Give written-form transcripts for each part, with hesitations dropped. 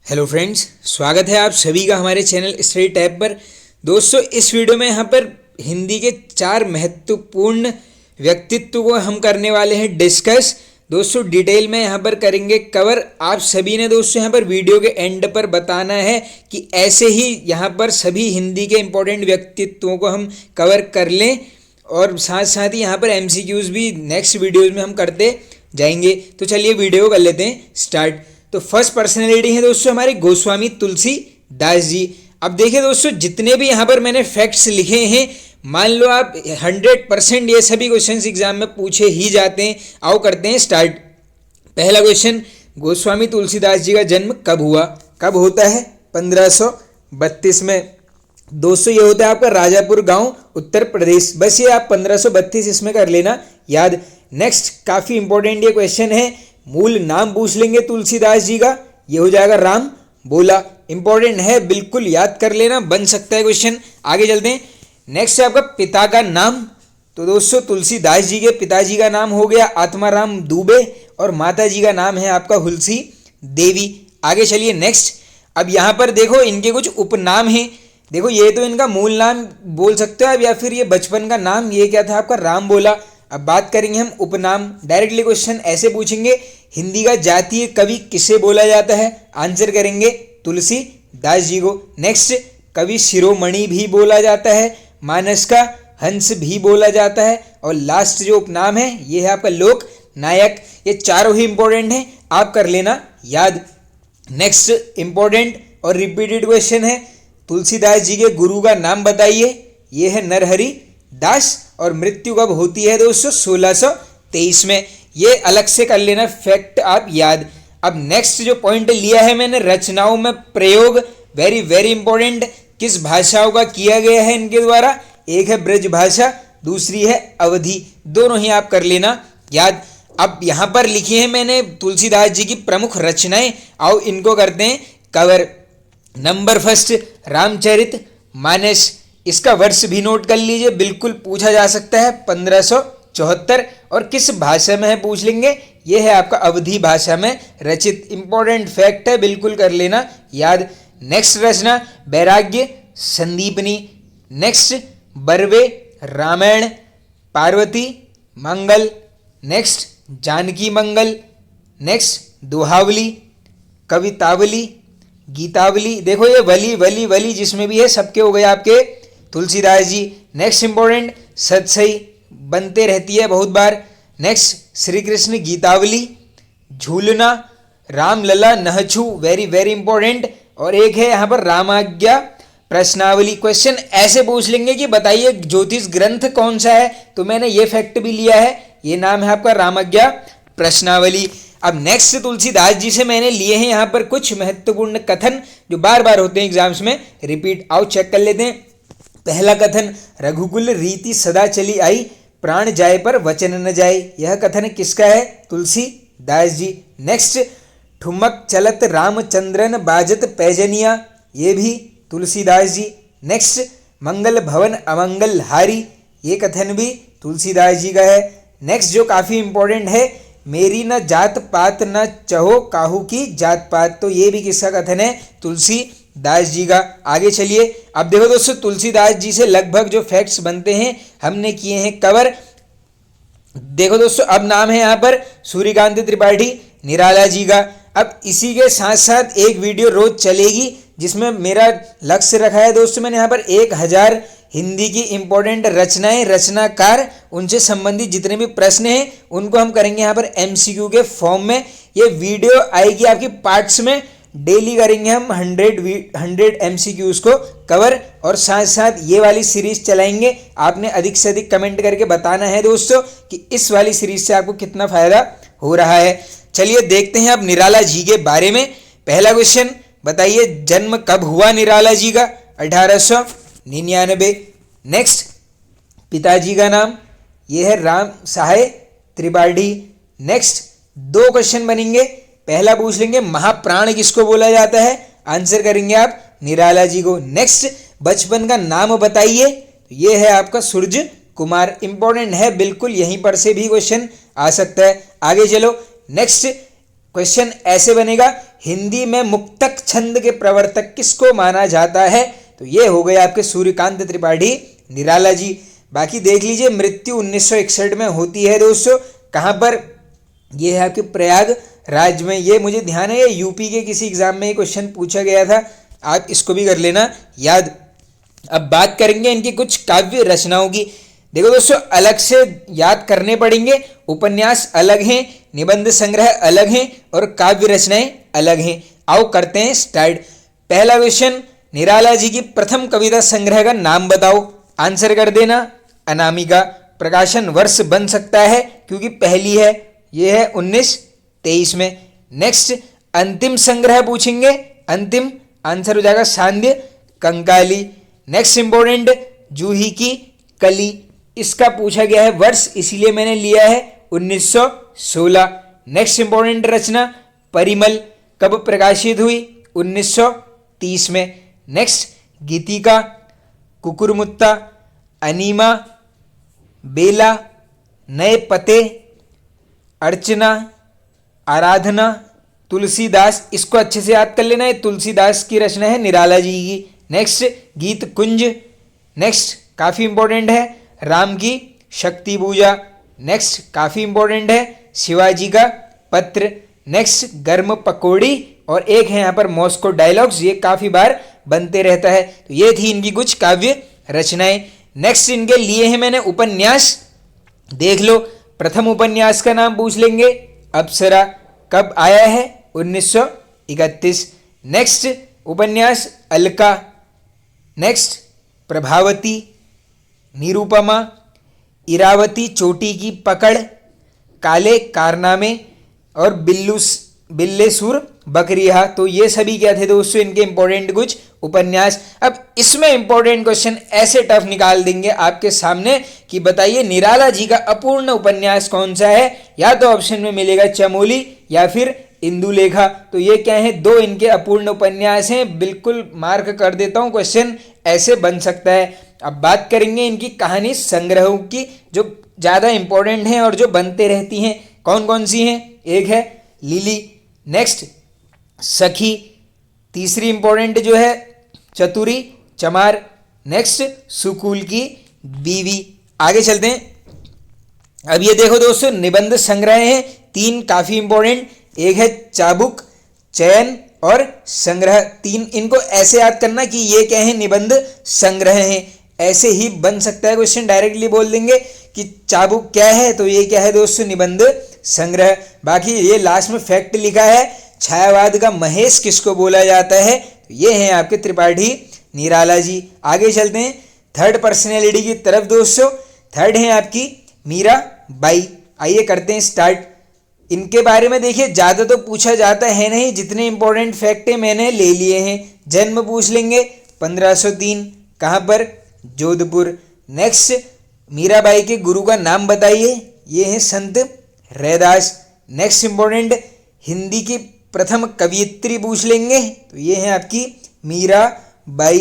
Hello friends, स्वागत है आप सभी का हमारे चैनल स्टडी टैब पर। दोस्तों, इस वीडियो में यहाँ पर हिंदी के 4 महत्वपूर्ण व्यक्तित्व को हम करने वाले हैं डिस्कस। दोस्तों, डिटेल में यहाँ पर करेंगे कवर। आप सभी ने दोस्तों यहाँ पर वीडियो के एंड पर बताना है कि ऐसे ही यहाँ पर सभी हिंदी के इम्पोर्टेंट व्यक्तित्वों को हम कवर कर लें, और साथ साथ ही यहाँ पर MCQs भी नेक्स्ट वीडियोज़ में हम करते जाएंगे। तो चलिए वीडियो कर लेते हैं स्टार्ट। तो फर्स्ट पर्सनैलिटी है दोस्तों हमारे गोस्वामी तुलसीदास जी। अब देखिए दोस्तों, जितने भी यहाँ पर मैंने फैक्ट्स लिखे हैं, मान लो आप 100% ये सभी क्वेश्चंस एग्जाम में पूछे ही जाते हैं। आओ करते हैं स्टार्ट। पहला क्वेश्चन, गोस्वामी तुलसीदास जी का जन्म कब हुआ? कब होता है? 1532 में। दोस्तों, ये होता है आपका राजापुर गांव, उत्तर प्रदेश। बस ये आप 1532 इसमें कर लेना याद। नेक्स्ट, काफ़ी इंपॉर्टेंट ये क्वेश्चन है, मूल नाम पूछ लेंगे तुलसीदास जी का, ये हो जाएगा राम बोला। इंपॉर्टेंट है, बिल्कुल याद कर लेना, बन सकता है क्वेश्चन। आगे चलते हैं। नेक्स्ट है आपका पिता का नाम। तो दोस्तों, तुलसीदास जी के पिताजी का नाम हो गया आत्माराम दुबे, और माता जी का नाम है आपका हुलसी देवी। आगे चलिए नेक्स्ट। अब यहाँ पर देखो, इनके कुछ उपनाम हैं। देखो, ये तो इनका मूल नाम बोल सकते हो आप, या फिर ये बचपन का नाम, ये क्या था आपका? राम बोला। अब बात करेंगे हम उपनाम। डायरेक्टली क्वेश्चन ऐसे पूछेंगे, हिंदी का जातीय कवि किसे बोला जाता है? आंसर करेंगे तुलसीदास जी को। नेक्स्ट, कवि शिरोमणि भी बोला जाता है, मानस का हंस भी बोला जाता है, और लास्ट जो उपनाम है ये है आपका लोक नायक। ये चारों ही इंपॉर्टेंट हैं, आप कर लेना याद। नेक्स्ट इंपॉर्टेंट और रिपीटेड क्वेश्चन है, तुलसीदास जी के गुरु का नाम बताइए। ये है नरहरि दास, और मृत्यु कब होती है दोस्तों? 1623 में। ये अलग से कर लेना फैक्ट आप याद। अब नेक्स्ट जो पॉइंट लिया है मैंने, रचनाओं में प्रयोग, वेरी वेरी इंपॉर्टेंट। किस भाषाओं का किया गया है इनके द्वारा? एक है ब्रज भाषा, दूसरी है अवधी। दोनों ही आप कर लेना याद। अब यहाँ पर लिखी है मैंने तुलसीदास जी की प्रमुख रचनाएं, आओ इनको करते हैं cover. Number first, Ramcharit Manas. इसका वर्ष भी नोट कर लीजिए, बिल्कुल पूछा जा सकता है, 1574। और किस भाषा में है पूछ लेंगे, ये है आपका अवधी भाषा में रचित। इंपॉर्टेंट फैक्ट है, बिल्कुल कर लेना याद। नेक्स्ट रचना, वैराग्य संदीपनी। नेक्स्ट, बरवे रामायण, पार्वती मंगल। नेक्स्ट, जानकी मंगल। नेक्स्ट, दोहावली, कवितावली, गीतावली। देखो, ये वली वली वली जिसमें भी है, सबके हो गए आपके तुलसीदास जी। नेक्स्ट इंपॉर्टेंट, सतसई बनते रहती है बहुत बार। नेक्स्ट, श्री कृष्ण गीतावली, झूलना, रामलला नहछू, वेरी वेरी इंपॉर्टेंट। और एक है यहाँ पर रामाज्ञा प्रश्नावली। क्वेश्चन ऐसे पूछ लेंगे कि बताइए ज्योतिष ग्रंथ कौन सा है, तो मैंने ये फैक्ट भी लिया है, ये नाम है आपका रामाज्ञा प्रश्नावली। अब नेक्स्ट, तुलसीदास जी से मैंने लिए हैं यहाँ पर कुछ महत्वपूर्ण कथन जो बार बार होते हैं एग्जाम्स में रिपीट। आओ चेक कर लेते हैं। पहला कथन, रघुकुल रीति सदा चली आई, प्राण जाए पर वचन न जाए। यह कथन किसका है? तुलसीदास जी। नेक्स्ट, ठुमक चलत रामचंद्रन बाजत पैजनिया, ये भी तुलसीदास जी। नेक्स्ट, मंगल भवन अमंगल हारी, ये कथन भी तुलसीदास जी का है। नेक्स्ट जो काफ़ी इंपॉर्टेंट है, मेरी न जात पात न चहो काहू की जात पात, तो ये भी किसका कथन है? तुलसीदास जी का। आगे चलिए। अब देखो दोस्तों, तुलसीदास जी से लगभग जो फैक्ट्स बनते हैं हमने किए हैं कवर। देखो दोस्तों, अब नाम है यहाँ पर सूर्यकांत त्रिपाठी निराला जी का। अब इसी के साथ साथ एक वीडियो रोज चलेगी जिसमें मेरा लक्ष्य रखा है दोस्तों, मैंने यहाँ पर 1000 हिंदी की इंपॉर्टेंट रचनाएं, रचनाकार, उनसे संबंधित जितने भी प्रश्न हैं उनको हम करेंगे यहाँ पर MCQ के फॉर्म में। ये वीडियो आएगी आपकी पार्ट्स में, डेली करेंगे हम 100 MCQs को कवर, और साथ साथ ये वाली सीरीज चलाएंगे। आपने अधिक से अधिक कमेंट करके बताना है दोस्तों कि इस वाली सीरीज से आपको कितना फायदा हो रहा है। चलिए देखते हैं अब निराला जी के बारे में। पहला क्वेश्चन, बताइए जन्म कब हुआ निराला जी का? 1899। नेक्स्ट, पिताजी का नाम, ये है राम सहाय त्रिपाठी। नेक्स्ट, 2 क्वेश्चन बनेंगे। पहला पूछ लेंगे, महाप्राण किसको बोला जाता है? आंसर करेंगे आप निराला जी को। नेक्स्ट, बचपन का नाम बताइए, तो ये है आपका सूरज कुमार। इंपॉर्टेंट है, बिल्कुल यहीं पर से भी क्वेश्चन आ सकता है। आगे चलो। नेक्स्ट, क्वेश्चन ऐसे बनेगा, हिंदी में मुक्तक छंद के प्रवर्तक किसको माना जाता है? तो ये हो गए आपके सूर्यकांत त्रिपाठी निराला जी। बाकी देख लीजिए मृत्यु 1961 में होती है दोस्तों, कहाँ पर? ये है आपके प्रयागराज में। ये मुझे ध्यान है, ये यूपी के किसी एग्जाम में ये क्वेश्चन पूछा गया था, आप इसको भी कर लेना याद। अब बात करेंगे इनकी कुछ काव्य रचनाओं की। देखो दोस्तों, अलग से याद करने पड़ेंगे। उपन्यास अलग हैं, निबंध संग्रह अलग हैं और काव्य रचनाएं अलग हैं। आओ करते हैं स्टार्ट। पहला क्वेश्चन, निराला जी की प्रथम कविता संग्रह का नाम बताओ। आंसर कर देना, अनामिका। प्रकाशन वर्ष बन सकता है क्योंकि पहली है, ये है 1923 में। नेक्स्ट, अंतिम संग्रह पूछेंगे, अंतिम आंसर हो जाएगा सांध्य कंकाली। नेक्स्ट इंपॉर्टेंट, जूही की कली, इसका पूछा गया है वर्ष, इसीलिए मैंने लिया है 1916। नेक्स्ट इंपॉर्टेंट रचना, परिमल, कब प्रकाशित हुई? 1930 में। नेक्स्ट, गीतिका, कुकुरमुत्ता, अनीमा, बेला, नए पते, अर्चना, आराधना, तुलसीदास, इसको अच्छे से याद कर लेना, ये तुलसीदास की रचना है निराला जी की। नेक्स्ट, गीत कुंज। नेक्स्ट, काफ़ी इंपॉर्टेंट है, राम की शक्ति पूजा। नेक्स्ट, काफ़ी इंपॉर्टेंट है, शिवाजी का पत्र। नेक्स्ट, गर्म पकौड़ी, और एक है यहाँ पर मॉस्को डायलॉग्स, ये काफ़ी बार बनते रहता है। तो ये थी इनकी कुछ काव्य रचनाएं। नेक्स्ट इनके लिए है मैंने उपन्यास, देख लो। प्रथम उपन्यास का नाम पूछ लेंगे, अप्सरा, कब आया है? 1931। नेक्स्ट उपन्यास, अलका। नेक्स्ट, प्रभावती, निरूपमा, इरावती चोटी की पकड़, काले कारनामे और बिल्लेसुर बकरिया। तो ये सभी क्या थे दोस्तों, इनके इंपॉर्टेंट कुछ उपन्यास। अब इसमें इंपॉर्टेंट क्वेश्चन ऐसे टफ निकाल देंगे आपके सामने कि बताइए निराला जी का अपूर्ण उपन्यास कौन सा है? या तो ऑप्शन में मिलेगा चमोली या फिर इंदुलेखा। तो ये क्या है, दो इनके अपूर्ण उपन्यास हैं। बिल्कुल मार्क कर देता हूँ, क्वेश्चन ऐसे बन सकता है। अब बात करेंगे इनकी कहानी संग्रहों की, जो ज़्यादा इंपॉर्टेंट हैं और जो बनते रहती हैं। कौन कौन सी हैं? एक है लिली, नेक्स्ट सखी, तीसरी इंपॉर्टेंट जो है चतुरी चमार, नेक्स्ट सुकूल की बीवी। आगे चलते हैं। अब ये देखो दोस्तों, निबंध संग्रह हैं तीन, काफ़ी इंपॉर्टेंट। एक है चाबुक, चयन और संग्रह। तीन, इनको ऐसे याद करना कि ये क्या है, निबंध संग्रह हैं। ऐसे ही बन सकता है क्वेश्चन, डायरेक्टली बोल देंगे कि चाबुक क्या है, तो ये क्या है दोस्तों, निबंध संग्रह। बाकी ये लास्ट में फैक्ट लिखा है, छायावाद का महेश किसको बोला जाता है? तो ये हैं आपके त्रिपाठी निराला जी। आगे चलते हैं थर्ड पर्सनैलिटी की तरफ दोस्तों। थर्ड है आपकी मीरा बाई। आइए करते हैं स्टार्ट। इनके बारे में देखिए, ज़्यादा तो पूछा जाता है नहीं, जितने इंपॉर्टेंट फैक्ट है मैंने ले लिए हैं। जन्म पूछ लेंगे 1503, कहाँ पर? जोधपुर। नेक्स्ट, मीराबाई के गुरु का नाम बताइए, ये हैं संत रैदास। नेक्स्ट इंपॉर्टेंट, हिंदी की प्रथम कवियत्री पूछ लेंगे, तो ये हैं आपकी मीरा बाई।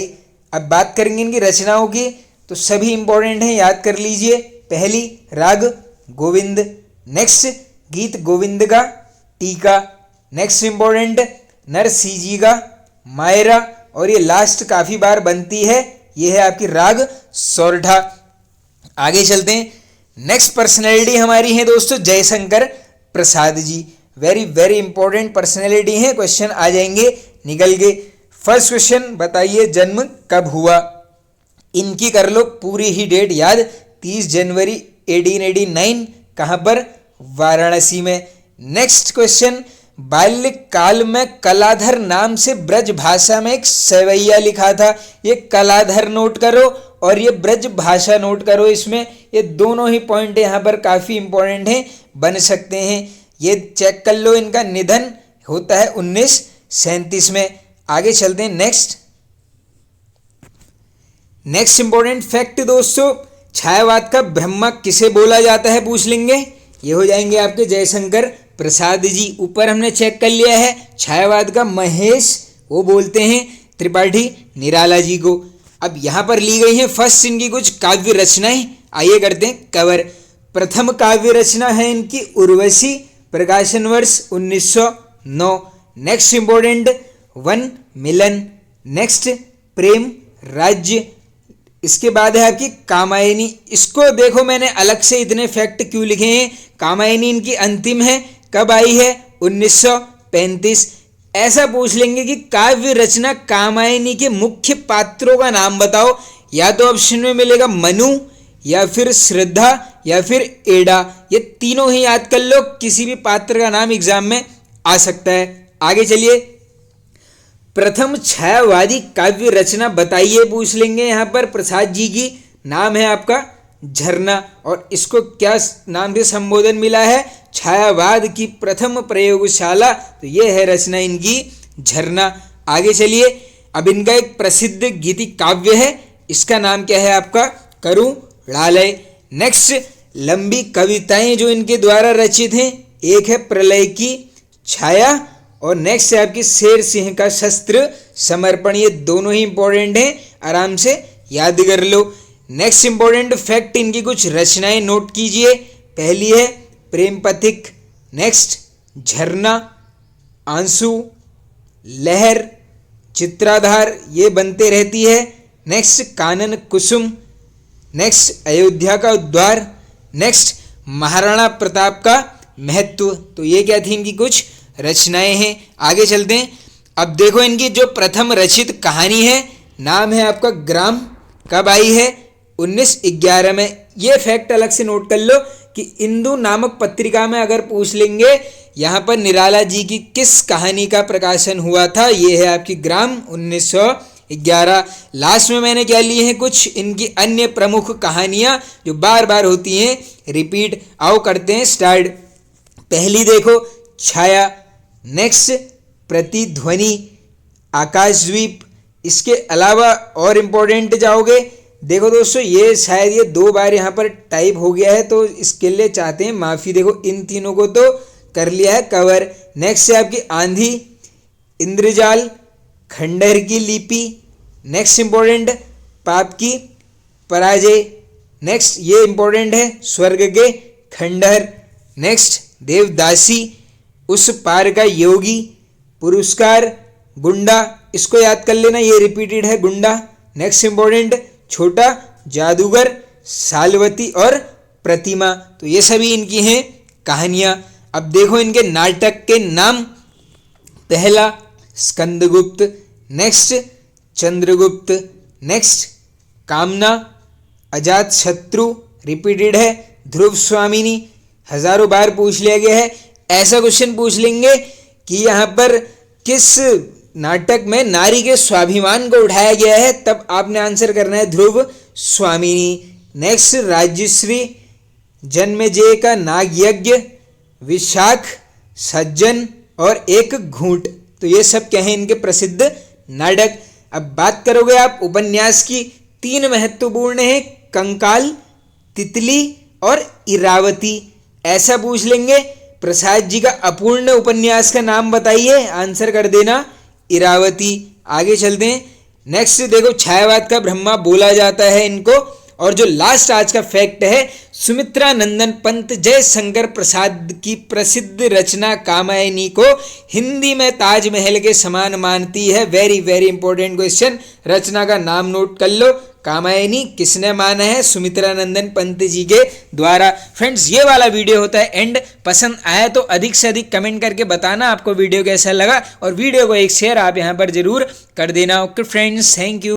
अब बात करेंगे इनकी रचनाओं की, तो सभी इंपॉर्टेंट हैं, याद कर लीजिए। पहली, राग गोविंद। नेक्स्ट, गीत गोविंद का टीका। नेक्स्ट इंपॉर्टेंट, नरसिंह का मायरा। और ये लास्ट काफ़ी बार बनती है, ये है आपकी राग सोरठा। आगे चलते हैं। नेक्स्ट पर्सनैलिटी हमारी है दोस्तों Jaishankar Prasad ji. Very very important personality है, क्वेश्चन आ जाएंगे निकल के। फर्स्ट क्वेश्चन, बताइए जन्म कब हुआ? इनकी कर लो पूरी ही डेट याद, 30 जनवरी 1889, कहाँ पर? वाराणसी में। नेक्स्ट क्वेश्चन, बाल्यकाल में कलाधर नाम से ब्रज भाषा में एक सवैया लिखा था। ये कलाधर नोट करो और ये ब्रज भाषा नोट करो, इसमें ये दोनों ही पॉइंट यहाँ पर काफ़ी इंपॉर्टेंट हैं, बन सकते हैं। ये चेक कर लो, इनका निधन होता है 1937 में। आगे चलते हैं नेक्स्ट इंपॉर्टेंट फैक्ट दोस्तों, छायावाद का ब्रह्मा किसे बोला जाता है पूछ लेंगे। ये हो जाएंगे आपके जयशंकर प्रसाद जी। ऊपर हमने चेक कर लिया है, छायावाद का महेश वो बोलते हैं त्रिपाठी निराला जी को। अब यहाँ पर ली गई हैं फर्स्ट इनकी कुछ काव्य रचनाएं, आइए करते हैं कवर। प्रथम काव्य रचना है इनकी उर्वशी, प्रकाशन वर्ष 1909। नेक्स्ट इंपॉर्टेंट वन मिलन, नेक्स्ट प्रेम राज्य, इसके बाद है आपकी कामायनी। इसको देखो मैंने अलग से इतने फैक्ट क्यों लिखे हैं। कामायनी इनकी अंतिम है, कब आई है 1935। ऐसा पूछ लेंगे कि काव्य रचना कामायनी के मुख्य पात्रों का नाम बताओ, या तो ऑप्शन में मिलेगा मनु या फिर श्रद्धा या फिर एडा। ये तीनों ही याद कर लो, किसी भी पात्र का नाम एग्जाम में आ सकता है। आगे चलिए, प्रथम छायावादी काव्य रचना बताइए पूछ लेंगे यहाँ पर प्रसाद जी की। नाम है आपका झरना, और इसको क्या नाम से संबोधन मिला है, छायावाद की प्रथम प्रयोगशाला। तो ये है रचना इनकी झरना। आगे चलिए, अब इनका एक प्रसिद्ध गीति काव्य है, इसका नाम क्या है आपका करुणालय। नेक्स्ट, लंबी कविताएं जो इनके द्वारा रचित हैं, एक है प्रलय की छाया और नेक्स्ट है आपकी शेर सिंह का शस्त्र समर्पण। ये दोनों ही इंपॉर्टेंट हैं, आराम से याद कर लो। नेक्स्ट इंपॉर्टेंट फैक्ट, इनकी कुछ रचनाएं नोट कीजिए। पहली है प्रेम पथिक, नेक्स्ट झरना, आंसू, लहर, चित्राधार ये बनते रहती है, नेक्स्ट कानन कुसुम, नेक्स्ट अयोध्या का उद्धार, नेक्स्ट महाराणा प्रताप का महत्व। तो ये क्या थी इनकी कुछ रचनाएं हैं। आगे चलते हैं। अब देखो इनकी जो प्रथम रचित कहानी है, नाम है आपका ग्राम, कब आई है 1911 में। ये फैक्ट अलग से नोट कर लो कि इंदु नामक पत्रिका में अगर पूछ लेंगे यहाँ पर निराला जी की किस कहानी का प्रकाशन हुआ था, ये है आपकी ग्राम 1911। लास्ट में मैंने क्या लिए हैं कुछ इनकी अन्य प्रमुख कहानियाँ जो बार बार होती हैं रिपीट। आओ करते हैं स्टार्ट। पहली देखो छाया, नेक्स्ट प्रतिध्वनि, आकाशद्वीप। इसके अलावा और इम्पोर्टेंट जाओगे, देखो दोस्तों ये शायद ये 2 बार यहाँ पर टाइप हो गया है तो इसके लिए चाहते हैं माफ़ी। देखो इन तीनों को तो कर लिया है कवर। नेक्स्ट है आपकी आंधी, इंद्रजाल, खंडहर की लिपि, नेक्स्ट इम्पोर्टेंट पाप की पराजय, नेक्स्ट ये इम्पोर्टेंट है स्वर्ग के खंडहर, नेक्स्ट देवदासी, उस पार का योगी, पुरस्कार, गुंडा, इसको याद कर लेना ये रिपीटेड है गुंडा। नेक्स्ट इंपॉर्टेंट छोटा जादूगर, सालवती और प्रतिमा। तो ये सभी इनकी हैं कहानियाँ। अब देखो इनके नाटक के नाम, पहला स्कंदगुप्त, नेक्स्ट चंद्रगुप्त, नेक्स्ट कामना, अजात शत्रु रिपीटेड है, ध्रुव स्वामिनी हजारों बार पूछ लिया गया है। ऐसा क्वेश्चन पूछ लेंगे कि यहाँ पर किस नाटक में नारी के स्वाभिमान को उठाया गया है, तब आपने आंसर करना है ध्रुव स्वामिनी। नेक्स्ट राज्यश्री, जन्मेजय का नागयज्ञ, विशाख, सज्जन और एक घूंट। तो ये सब क्या है इनके प्रसिद्ध नाटक। अब बात करोगे आप उपन्यास की, 3 महत्वपूर्ण है, कंकाल, तितली और इरावती। ऐसा पूछ लेंगे प्रसाद जी का अपूर्ण उपन्यास का नाम बताइए, आंसर कर देना इरावती। आगे चलते हैं। नेक्स्ट देखो छायावाद का ब्रह्मा बोला जाता है इनको। और जो लास्ट आज का फैक्ट है, सुमित्रा नंदन पंत जयशंकर प्रसाद की प्रसिद्ध रचना कामायनी को हिंदी में ताजमहल के समान मानती है। Very very important question. Rachna का नाम नोट कर लो, कामायनी किसने माना है, सुमित्रा नंदन पंत जी के द्वारा। फ्रेंड्स ये वाला वीडियो होता है एंड, पसंद आया तो अधिक से अधिक कमेंट करके बताना आपको वीडियो कैसा लगा, और वीडियो को एक शेयर आप यहाँ पर जरूर कर देना। Okay friends, thank you.